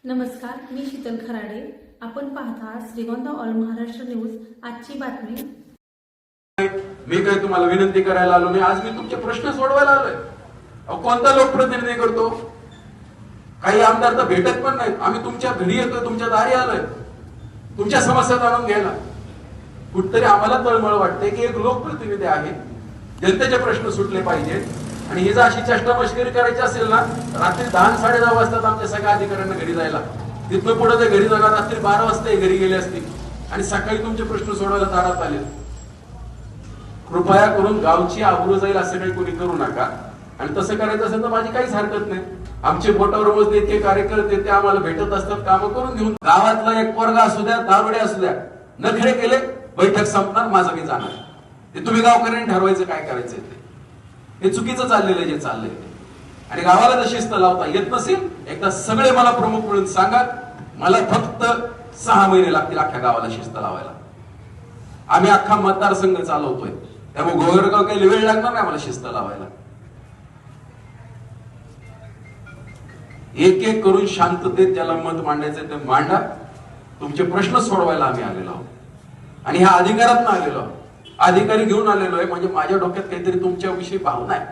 नमस्कार, मी शीतल खराडे. आपण पाहता श्रीगोंदा ऑल महाराष्ट्र न्यूज. आजची बातमी. मी काय तुम्हाला विनंती करायला आलो नाही, आज मी तुमचे प्रश्न सोडवायला आलोय. कोणता लोकप्रतिनिधी करतो? काही आमदार तर भेटत पण नाहीत. आम्ही तुमच्या घरी येतोय, तुमच्या दारी आलोय तुमच्या समस्या जाणून घ्यायला. कुठतरी आम्हाला तळमळ वाटते की एक लोकप्रतिनिधी आहे, जनतेचे प्रश्न सुटले पाहिजेत. आणि ही जर अशी चेष्टा मस्करी करायची असेल ना, रात्री 10-10:30 वाजतात आमच्या सगळ्या अधिकाऱ्यांना घरी जायला. तिथनं पुढे ते घरी जाणार असतील 12 वाजता घरी गेले असतील आणि सकाळी तुमचे प्रश्न सोडवायला दारात आले. कृपया करून गावची आबरू जाईल असं काही कोणी करू नका. आणि तसं करायचं असेल तर माझी काहीच हरकत नाही. आमचे बोटावर मोजले इतके कार्यकर्ते ते आम्हाला भेटत असतात, कामं करून घेऊन. गावातला एक पोरगा असू द्या, दारुडे असू द्या, नखरे केले, बैठक संपणार, माझं मी जाणार. ते तुम्ही गावकऱ्यांनी ठरवायचं काय करायचंय ते. हे चुकीचं चाललेलं जे चाललंय. आणि गावाला जर शिस्त लावता येत नसेल, एकदा सगळे मला प्रमुख मिळून सांगा. मला फक्त 6 महिने लागतील अख्ख्या गावाला शिस्त लावायला. आम्ही अख्खा मतदारसंघ चालवतोय, त्यामुळे गोगरगाव काही वेळ लागणार नाही मला शिस्त लावायला. एक एक करून शांततेत ज्याला मत मांडायचं ते मांडा. तुमचे प्रश्न सोडवायला आम्ही आलेलो आहोत आणि ह्या अधिकारात आलेलो आहोत. अधिकारी घेऊन आलेलो आहे म्हणजे माझ्या डोक्यात काहीतरी तुमच्या विषयी भावना आहे.